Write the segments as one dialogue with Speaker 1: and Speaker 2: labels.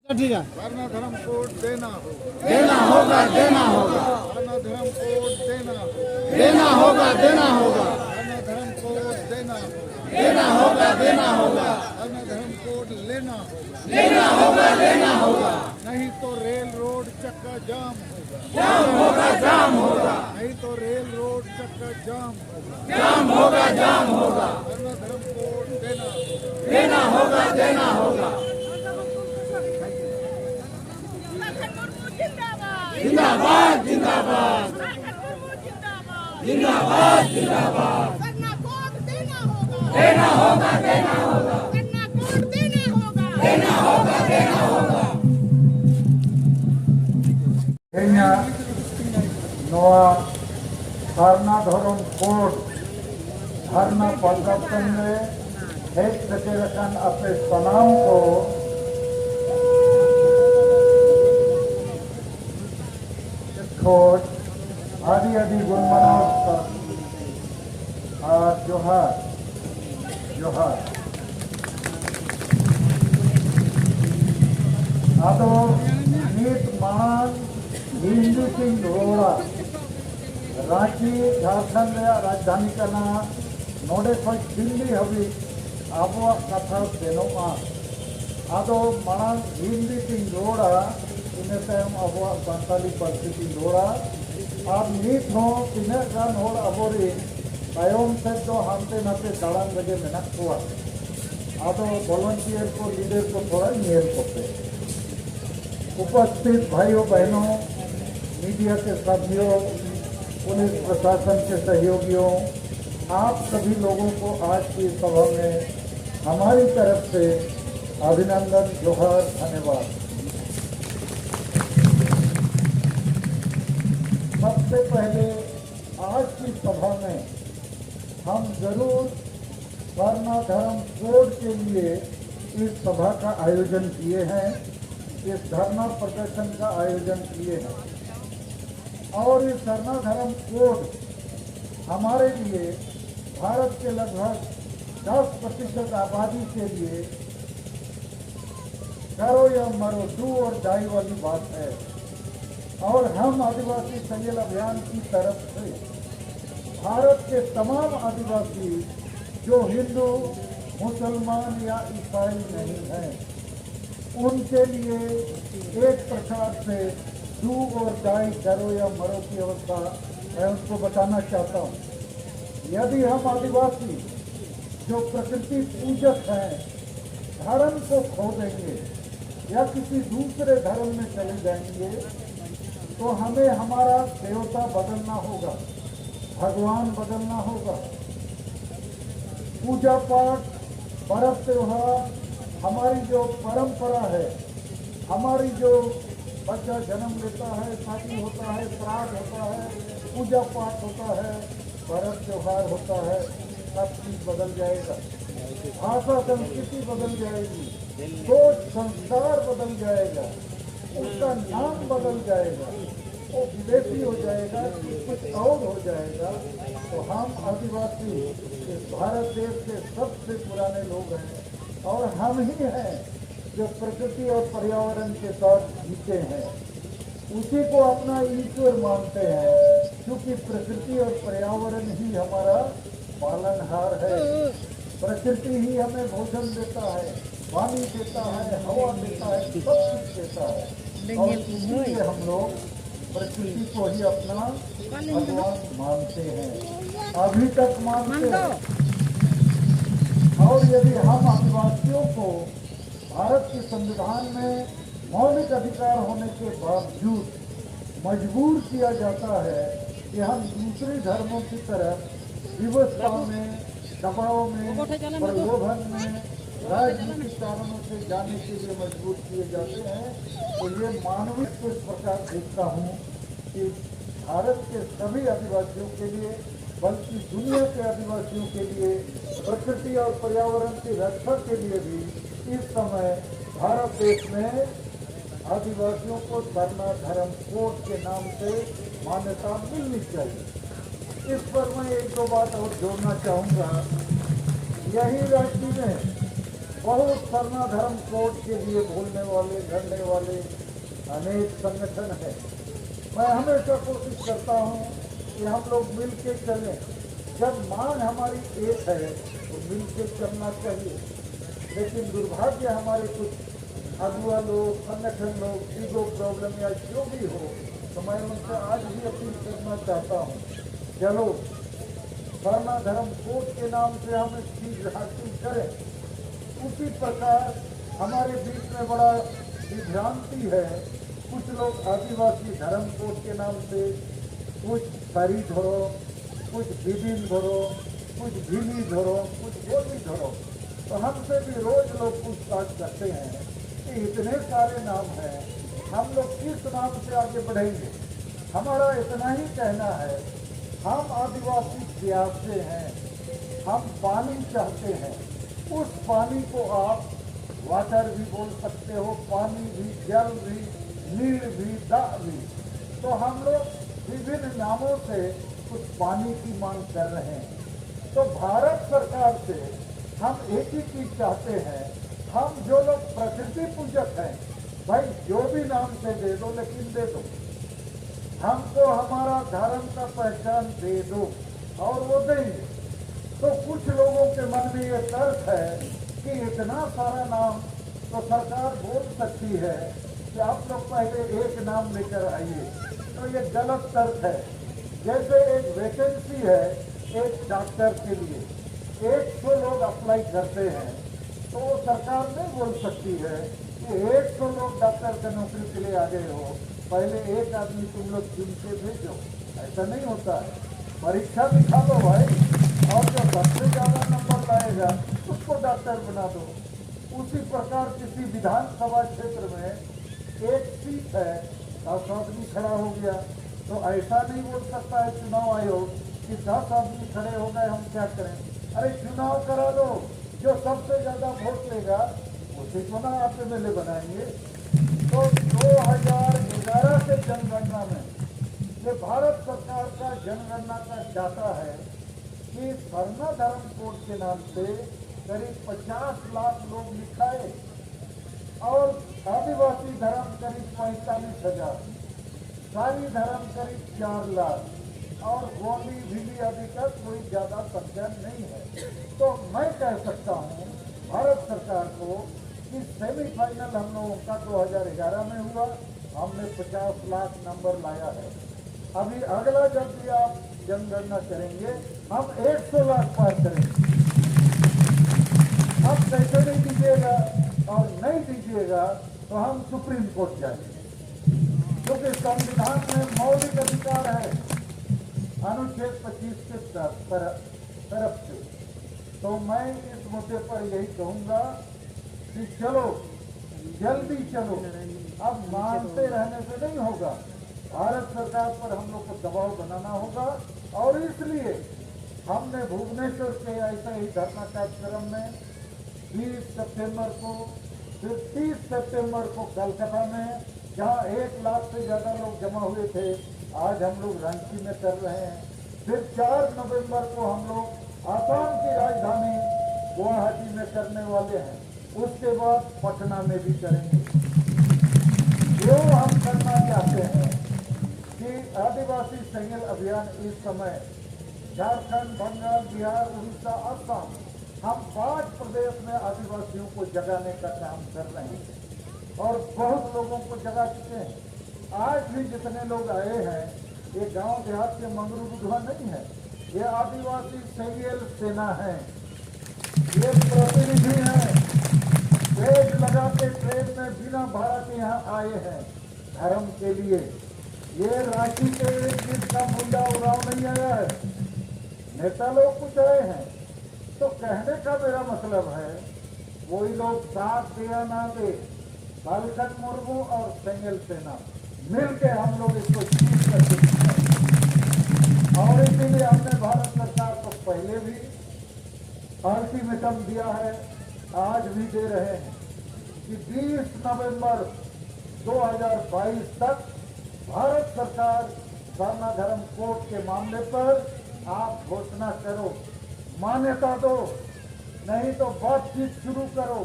Speaker 1: ठीक है।
Speaker 2: वर्ण धर्म कोड देना होगा,
Speaker 1: देना होगा, देना होगा,
Speaker 2: वर्ण धर्म कोड देना होगा,
Speaker 1: देना होगा, देना होगा,
Speaker 2: वर्ण धर्म कोड देना होगा,
Speaker 1: देना होगा, देना होगा,
Speaker 2: वर्ण धर्म कोड लेना होगा,
Speaker 1: लेना होगा, लेना होगा।
Speaker 2: नहीं तो रेल रोड चक्का जाम होगा,
Speaker 1: जाम होगा, जाम होगा,
Speaker 2: नहीं तो रेल रोड चक्का जाम होगा,
Speaker 1: जाम होगा, जाम होगा,
Speaker 2: वर्ण धर्म कोड देना होगा।
Speaker 1: देना होगा, देना होगा। जिंदाबाद, जिंदाबाद, जिंदाबाद, जिंदाबाद। देना होगा, देना होगा, देना होगा, देना होगा।
Speaker 2: Kenya Noa Karna Dhoron Court Dharna Padaptan में हेड सेक्रेटरी अपने सलाम को खोज आदि आदि गुणमना जोहार जोहार आदो नीत मान हिंदू सिंह रोड़ा रांची झारखंड राजधानी कना नोडे खन दिल्ली हबी आबो कथा बेनोआ आदो मांग हिंदी सिंह रोड़ा इन तायम आबो संताली परिस्थिति रोड़ा और नीत हो तीना गान होड़ अबोरी तायम से तो हांते नाते दाड़ान लगे मेनक कोआ आदो वॉलंटियर को लीडर को थोड़ा नियर करते उपस्थित भाइयों बहनों मीडिया के साथियों पुलिस प्रशासन के सहयोगियों आप सभी लोगों को आज की सभा में हमारी तरफ से अभिनंदन जोहार धन्यवाद। सबसे पहले आज की सभा में हम जरूर वर्ण धर्म कोड के लिए इस सभा का आयोजन किए हैं, इस धरना प्रदर्शन का आयोजन किए हैं और इस धरना धर्म कोड हमारे लिए भारत के लगभग 10% आबादी के लिए करो या मरो डू और डाई वाली बात है और हम आदिवासी संगठन अभियान की तरफ से भारत के तमाम आदिवासी जो हिंदू मुसलमान या ईसाई नहीं हैं उनके लिए एक प्रकार से डू और डाई करो या मरो की अवस्था मैं उनको बताना चाहता हूँ। यदि हम आदिवासी जो प्रकृति पूजक हैं धर्म को खो देंगे या किसी दूसरे धर्म में चले जाएंगे तो हमें हमारा देवता बदलना होगा, भगवान बदलना होगा। पूजा पाठ पर्व त्योहार हमारी जो परंपरा है, हमारी जो बच्चा जन्म लेता है, शादी होता है, श्राद्ध होता है, पूजा पाठ होता है, पर्व त्योहार होता है, सब चीज बदल जाएगा। भाषा संस्कृति बदल जाएगी, सोच संस्कार बदल जाएगा, उसका नाम बदल जाएगा, वो विदेशी हो जाएगा, कुछ और हो जाएगा। तो हम आदिवासी इस भारत देश के सबसे पुराने लोग हैं और हम ही हैं जो प्रकृति और पर्यावरण के साथ जीते हैं, उसी को अपना ईश्वर मानते हैं क्योंकि प्रकृति और पर्यावरण ही हमारा पालनहार है। प्रकृति ही हमें भोजन देता है, पानी देता है, हवा देता है, सब कुछ देता है और इसलिए हम लोग प्रकृति को ही अपना भगवान मानते हैं, अभी तक मानते हैं। और यदि हम आदिवासियों को भारत के संविधान में मौलिक अधिकार होने के बावजूद मजबूर किया जाता है कि हम दूसरे धर्मों की तरफ विवशता में, दबाव में, प्रलोभन में, राजनीतिक कारणों से जाने के लिए मजबूर किए जाते हैं, तो ये मानवीय को इस प्रकार देखता हूँ कि भारत के सभी आदिवासियों के लिए बल्कि दुनिया के आदिवासियों के लिए प्रकृति और पर्यावरण की रक्षा के लिए भी इस समय भारत देश में आदिवासियों को धर्ना धर्म कोड के नाम से मान्यता मिलनी चाहिए। इस पर मैं एक दो बात और जोड़ना चाहूँगा। यही राज्य में बहुत सरना धर्म कोड के लिए बोलने वाले लड़ने वाले अनेक संगठन है। मैं हमेशा कोशिश करता हूँ कि हम लोग मिल के चलें। जब मांग हमारी एक है तो मिल के चलना चाहिए, लेकिन दुर्भाग्य हमारे कुछ अगुआ लोग, संगठन लोग, ईगो प्रॉब्लम या जो भी हो, तो मैं उनसे आज भी अपील करना चाहता हूँ, चलो सरना धर्म कोड के नाम से हम इस चीज हासिल करें। उसी प्रकार हमारे बीच में बड़ा विभ्रांति है। कुछ लोग आदिवासी धर्म कोड के नाम से कुछ सरी धरो, कुछ बिबिन धरो, कुछ भीली धरो, कुछ गोली धरो। तो हमसे भी रोज लोग पूछताछ करते हैं कि इतने सारे नाम हैं, हम लोग किस नाम से आगे बढ़ेंगे। हमारा इतना ही कहना है, हम आदिवासी प्यासे हैं, हम पानी चाहते हैं। उस पानी को आप वाटर भी बोल सकते हो, पानी भी, जल भी, नील भी, दा भी। तो हम लोग विभिन्न नामों से कुछ पानी की मांग कर रहे हैं। तो भारत सरकार से हम एक ही चीज चाहते हैं, हम जो लोग प्रकृति पूजक हैं, भाई जो भी नाम से दे दो, लेकिन दे दो, हमको हमारा धर्म का पहचान दे दो, और वो देंगे। तो कुछ लोगों के मन में ये तर्क है कि इतना सारा नाम तो सरकार बोल सकती है कि आप लोग पहले एक नाम लेकर आइए। तो ये गलत तर्क है। जैसे एक वैकेंसी है एक डॉक्टर के लिए, 100 लोग अप्लाई करते हैं, तो वो सरकार नहीं बोल सकती है कि 100 लोग डॉक्टर का नौकरी के लिए आ गए हो, पहले एक आदमी तुम लोग चुन के भेजो। ऐसा नहीं होता है। परीक्षा दिखा दो भाई, और जो सबसे ज्यादा नंबर लाएगा उसको डॉक्टर बना दो। उसी प्रकार किसी विधानसभा क्षेत्र में एक सीट है, 10 आदमी खड़ा हो गया, तो ऐसा नहीं बोल सकता है चुनाव आयोग कि 10 आदमी खड़े हो गए, हम क्या करें। अरे चुनाव करा दो, जो सबसे ज्यादा वोट लेगा उसी को ना आप एमएलए बनाएंगे। तो 2011 के जनगणना में ये भारत सरकार का जनगणना का डाटा है कि सरना धर्म कोड के नाम से करीब 50 लाख लोग लिखाए, और आदिवासी धर्म करीब 45,000, सारी धर्म करीब 4 लाख, और गोली भीली आदि का कोई ज्यादा संख्या नहीं है। तो मैं कह सकता हूँ भारत सरकार को कि सेमीफाइनल हम लोगों का 2011 में हुआ, हमने 50 लाख नंबर लाया है। अभी अगला जब भी आप जनगणना करेंगे हम 100 लाख पार करेंगे। अब कैसे नहीं दीजिएगा, और नहीं दीजिएगा तो हम सुप्रीम कोर्ट जाएंगे, क्योंकि संविधान में मौलिक अधिकार है अनुच्छेद 25 के तरफ से। तो मैं इस मुद्दे पर यही कहूंगा कि चलो जल्दी चलो, अब मानते रहने से नहीं होगा। भारत सरकार पर हम लोग को दबाव बनाना होगा, और इसलिए हमने भुवनेश्वर के ऐसा ही धरना कार्यक्रम में 20 सितंबर को, फिर 30 सितंबर को कलकत्ता में, जहां 1 लाख से ज्यादा लोग जमा हुए थे, आज हम लोग रांची में कर रहे हैं। फिर 4 नवंबर को हम लोग आसाम की राजधानी गुवाहाटी में करने वाले हैं। उसके बाद पटना में भी करेंगे। जो हम करना चाहते हैं कि आदिवासी संगठन अभियान इस समय झारखंड, बंगाल, बिहार, उड़ीसा, असम, हम 5 प्रदेश में आदिवासियों को जगाने का काम कर रहे हैं, और बहुत लोगों को जगा चुके हैं। आज भी जितने लोग आए हैं, ये गांव देहात के मंगरू बुधवा नहीं है, ये आदिवासी सेवियल सेना है, ये प्रतिनिधि हैं, पेड़ लगा के ट्रेन में बिना भाड़ा के यहाँ आए हैं धर्म के लिए। ये रांची के जिसका मुंडा उड़ाव नहीं आया है, नेता लोग कुछ आए हैं। तो कहने का मेरा मतलब है, वही लोग साथ दिया ना दे, बालकन मुर्मू और सेंगल सेना मिलके हम लोग इसको जीत कर सकते हैं। और इसीलिए हमने भारत सरकार को पहले भी अल्टीमेटम दिया है, आज भी दे रहे हैं कि 20 नवंबर 2022 तक भारत सरकार सरना धर्म कोड के मामले पर आप घोषणा करो, मान्यता दो। नहीं तो बातचीत शुरू करो,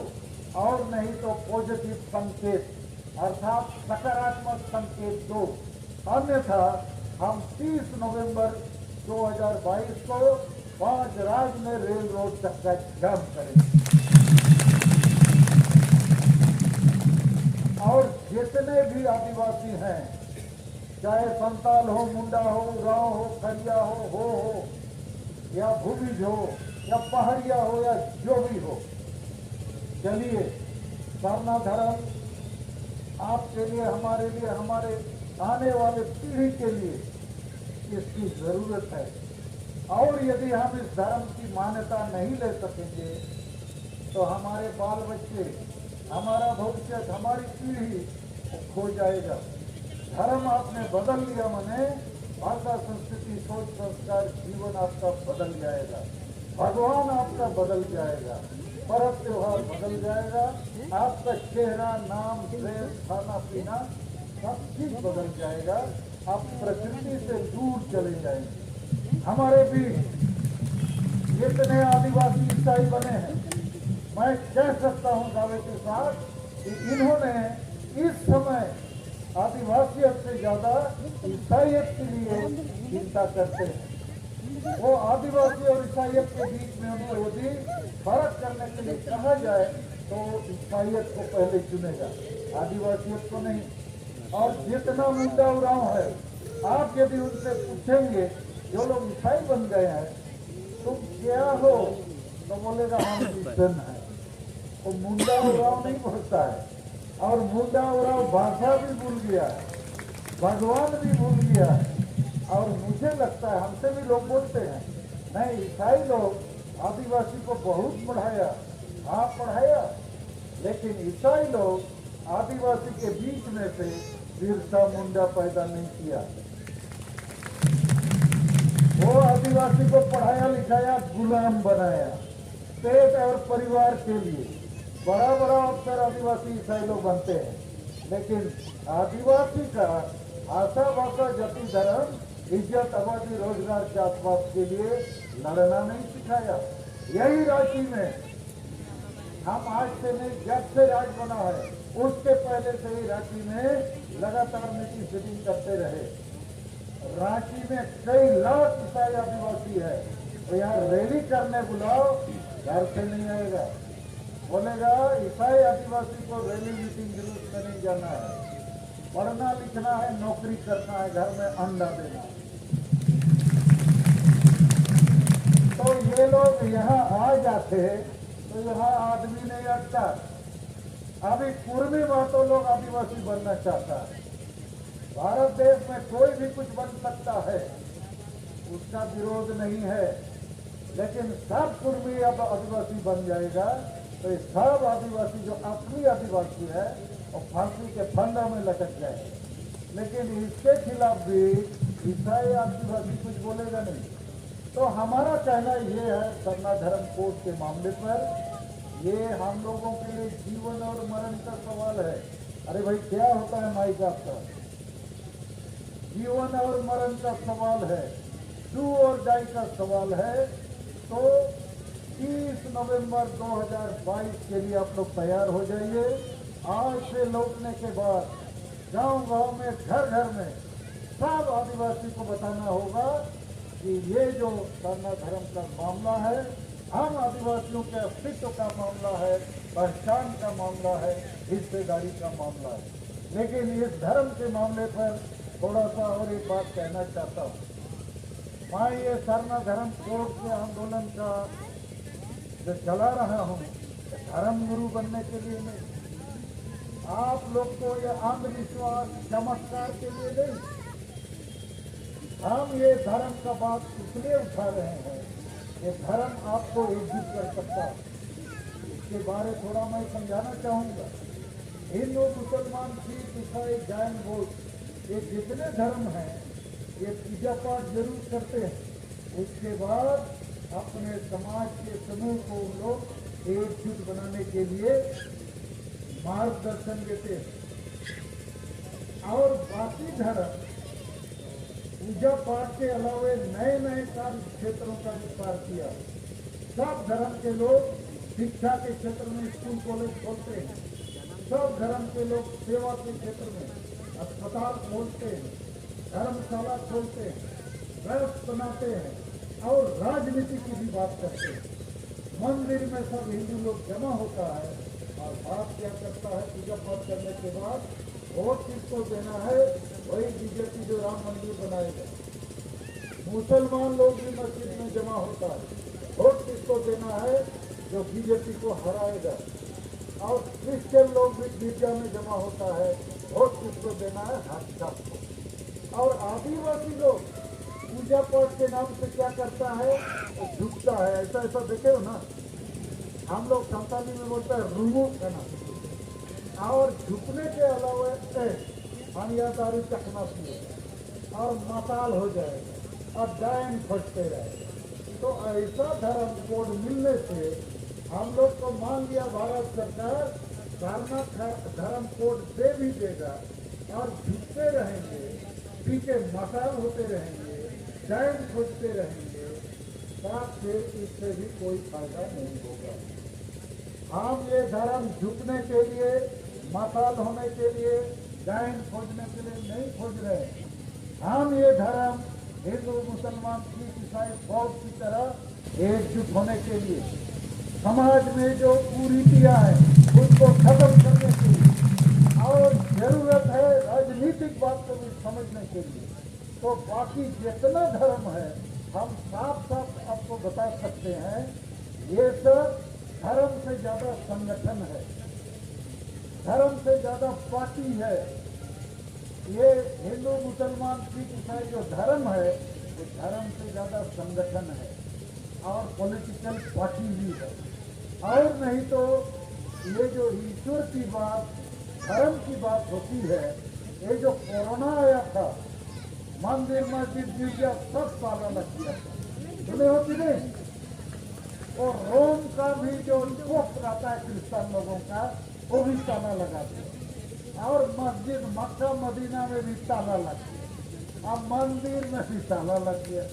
Speaker 2: और नहीं तो पॉजिटिव संकेत अर्थात सकारात्मक संकेत दो। अन्यथा हम 30 नवंबर 2022 को 5 राज्य में रेल रोड तक का जाम करेंगे। और जितने भी आदिवासी हैं, चाहे संताल हो, मुंडा हो, उरांव हो, खरिया हो या भूमिज हो या पहाड़िया हो या जो भी हो, चलिए सरना धर्म आपके लिए, हमारे लिए, हमारे आने वाले पीढ़ी के लिए इसकी जरूरत है। और यदि हम इस धर्म की मान्यता नहीं ले सकेंगे तो हमारे बाल बच्चे, हमारा भविष्य, हमारी पीढ़ी खो जाएगा। धर्म आपने बदल लिया माने भाषा, संस्कृति, सोच, संस्कार, जीवन आपका बदल जाएगा, भगवान आपका बदल जाएगा, पर्व त्योहार बदल जाएगा, आपका चेहरा, नाम, ड्रेस, खाना पीना सब चीज बदल जाएगा। आप प्रकृति से दूर चले जाएंगे। हमारे बीच जितने आदिवासी ईसाई बने हैं, मैं कह सकता हूं दावे के साथ कि इन्होंने इस समय आदिवासियत से ज्यादा ईसाइयत के लिए चिंता करते हैं। वो आदिवासी और ईसाइयत के बीच में उनको यदि फर्क करने के लिए कहा जाए तो ईसाइयत को पहले चुनेगा, आदिवासियत को नहीं। और जितना मुद्दा उराव है, आप यदि उनसे पूछेंगे, जो लोग ईसाई बन गए हैं, तुम क्या हो, तो बोलेगा हम क्रिश्चियन है। वो मुंडा उराव नहीं बोलता है, और मुंडा उराव भाषा भी भूल गया है, भगवान भी भूल गया है। और मुझे लगता है हमसे भी लोग बोलते हैं, नहीं ईसाई लोग आदिवासी को बहुत पढ़ाया, हाँ पढ़ाया, लेकिन ईसाई लोग आदिवासी के बीच में से बिरसा मुंडा पैदा नहीं किया। वो आदिवासी को पढ़ाया लिखाया, गुलाम बनाया, पेट और परिवार के लिए। बड़ा बड़ा अफसर आदिवासी ईसाई लोग बनते हैं, लेकिन आदिवासी का आशा, भाषा, जाति, धर्म, इज्जत, आबादी, रोजगार के आसपास के लिए लड़ना नहीं सिखाया। यही रांची में हम आज से नहीं, जब से राज बना है उसके पहले से ही रांची में लगातार मीटिंग सीटिंग करते रहे। रांची में कई लाख ईसाई आदिवासी है, तो यहाँ रैली करने बुलाओ, घर से नहीं आएगा, बोलेगा ईसाई आदिवासी को रैली मीटिंग जुलूस में नहीं जाना है, पढ़ना लिखना है, नौकरी करना है, घर में अंडा देना है। तो ये लोग यहाँ आ जाते तो यहाँ आदमी नहीं अटता। अभी कुर्मी बातों लोग आदिवासी बनना चाहता है। भारत देश में कोई भी कुछ बन सकता है, उसका विरोध नहीं है, लेकिन सब कुर्मी अब आदिवासी बन जाएगा तो ये सब आदिवासी जो असली आदिवासी है और फांसी के फंदा में लटक जाए। लेकिन इसके खिलाफ भी ईसाई आदिवासी कुछ बोलेगा नहीं। तो हमारा कहना ये है, सरना धर्म कोड के मामले पर, ये हम लोगों के लिए जीवन और मरण का सवाल है। अरे भाई क्या होता है माई बाप का, जीवन और मरण का सवाल है, डू और डाई का सवाल है। तो 30 नवंबर 2022 के लिए आप लोग तैयार हो जाइए। आज से लौटने के बाद गांव-गांव में, घर घर में सब आदिवासी को बताना होगा कि ये जो सरना धर्म का मामला है, हम आदिवासियों के अस्तित्व का मामला है, पहचान का मामला है, हिस्सेदारी का मामला है। लेकिन इस धर्म के मामले पर थोड़ा सा और एक बात कहना चाहता हूँ। मैं ये सरना धर्म कोड के आंदोलन का जो चला रहा हूँ, धर्म गुरु बनने के लिए नहीं, आप लोग को ये अंधविश्वास, चमत्कार के लिए नहीं। हम ये धर्म का बात इसलिए उठा रहे हैं, ये धर्म आपको एकजुट कर सकता है। इसके बारे थोड़ा मैं समझाना चाहूँगा। हिंदू, मुसलमान, सिख, ईसाई, जैन, बौद्ध, ये जितने धर्म हैं, ये पूजा पाठ जरूर करते हैं। उसके बाद अपने समाज के समूह को लोग एकजुट बनाने के लिए मार्गदर्शन देते हैं। और बाकी धर्म पूजा पाठ के अलावा नए नए कार्य क्षेत्रों का विस्तार किया। सब धर्म के लोग शिक्षा के क्षेत्र में स्कूल कॉलेज खोलते हैं, सब धर्म के लोग सेवा के क्षेत्र में अस्पताल खोलते हैं, धर्मशाला खोलते हैं, ट्रस्ट बनाते हैं और राजनीति की भी बात करते हैं। मंदिर में सब हिंदू लोग जमा होता है और बात क्या करता है, पूजा पाठ करने के बाद वोट किसको देना है, वही बीजेपी जो राम मंदिर बनाएगा। मुसलमान लोग भी मस्जिद में जमा होता है, वोट किसको देना है, जो बीजेपी को हराएगा। और क्रिश्चियन लोग भी गिरजा में जमा होता है, वोट किसको देना है, भाजपा को। और आदिवासी लोग पूजा पाठ के नाम से क्या करता है, तो झुकता है। ऐसा ऐसा देखे हो ना, हम लोग संताली में बोलते हैं रूमू करना, और झुकने के अलावा हनिया दारू चखना पिए और मसाल हो जाएगा और डायन फटते रहे। तो ऐसा धर्म कोड मिलने से हम लोग को मान लिया भारत सरकार सारनाथ धर्म कोड दे भी देगा और झुकते रहेंगे, पीछे मसाल होते रहेंगे, डायन खोजते रहेंगे, साथ से इससे भी कोई फायदा नहीं होगा। हम ये धर्म झुकने के लिए, मसाल होने के लिए, डायन खोजने के लिए नहीं खोज रहे। हम ये धर्म हिंदू मुसलमान सिख ईसाई बौद्ध की तरह एकजुट होने के लिए, समाज में जो कुरीतियां हैं उसको खत्म करने के लिए, और जरूरत है राजनीतिक बात को भी समझने के लिए। तो बाकी जितना धर्म है हम साफ साफ आपको बता सकते हैं, ये सब धर्म से ज्यादा संगठन है, धर्म से ज्यादा पार्टी है। ये हिंदू मुसलमान सिख ईसाई जो धर्म है, ये धर्म से ज्यादा संगठन है और पॉलिटिकल पार्टी भी है। और नहीं तो ये जो ईश्वर की बात, धर्म की बात होती है, ये जो कोरोना आया था, मंदिर मस्जिद गिरजा सब ताला लग गया था, सुने हो कि नहीं? और रोम का भी जो पोप रहता है क्रिश्चियन लोगों का, वो भी ताला लगा दिया। और मस्जिद मक्का मदीना में भी ताला लग गया, अब मंदिर में भी ताला लग गया।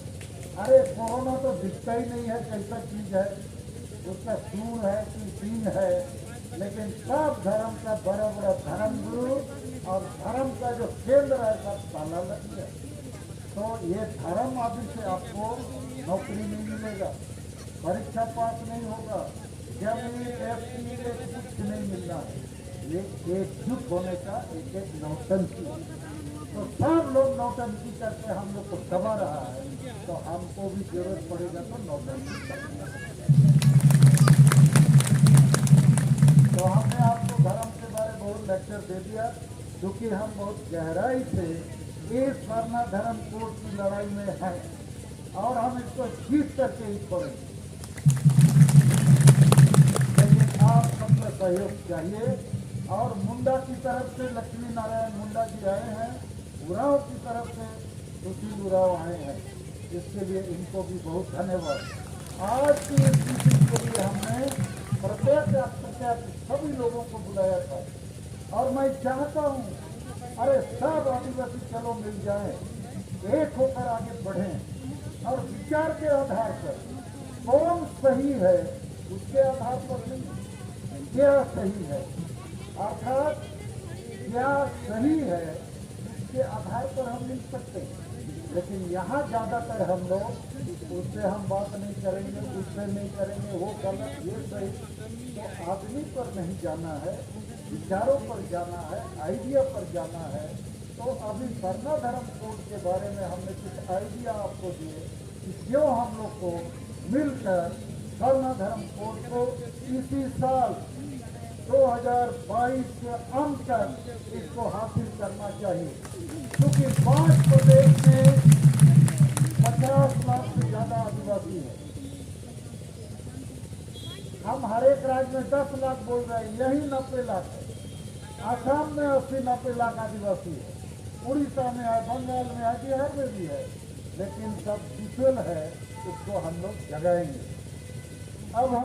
Speaker 2: अरे कोरोना तो दिखता ही नहीं है कैसा चीज है, उसका सूर है कि सीन है, लेकिन सब धर्म का बड़ा बड़ा धर्म गुरु और धर्म का जो केंद्र है सब ताला लग गया। तो ये धर्म अभी से आपको नौकरी नहीं मिलेगा, परीक्षा पास नहीं होगा, जमीन एफपी कुछ नहीं मिलना है। ये एकजुट होने का एक नौटंकी। तो सब लोग नौटंकी करके हम लोग को दबा रहा है, तो हमको भी जरूरत पड़ेगा तो नौटंकी करना। तो हमने आपको धर्म के बारे में बहुत लेक्चर दे दिया, क्योंकि हम बहुत गहराई से इस वरना धर्म कोड की लड़ाई में है और हम इसको जीत करके ही छोड़ेंगे। लेकिन आप सबका सहयोग चाहिए। और मुंडा की तरफ से लक्ष्मी नारायण मुंडा जी आए हैं, उराव की तरफ से सुशील उराव आए हैं, इसके लिए इनको भी बहुत धन्यवाद। आज की इस मीटिंग के लिए हमने प्रत्येक अप्रत्यक्ष सभी लोगों को बुलाया था और मैं चाहता हूँ अरे सब आदिवासी चलो मिल जाए, एक होकर आगे बढ़ें और विचार के आधार पर कौन सही है उसके आधार पर नहीं, क्या सही है अर्थात क्या सही है इसके आधार पर हम मिल सकते हैं। लेकिन यहाँ ज्यादातर हम लोग उससे हम बात नहीं करेंगे, उससे नहीं करेंगे, वो गलत ये सही। तो आदमी पर नहीं जाना है, विचारों पर जाना है, आइडिया पर जाना है। तो अभी सरना धर्म कोड के बारे में हमने कुछ आइडिया आपको दिए कि क्यों हम लोग को मिलकर सरना धर्म कोड को इसी साल 2022 के अंत तक इसको हासिल करना चाहिए, क्योंकि 5 प्रदेश में 50 लाख से ज्यादा आदिवासी है। हम हर एक राज्य में 10 लाख बोल रहे हैं, यही 90 लाख है। आसाम में 80-90 लाख आदिवासी है, उड़ीसा में है, बंगाल में है, बिहार में भी है, लेकिन सब डिटेल है, उसको हम लोग जगाएंगे। अब हम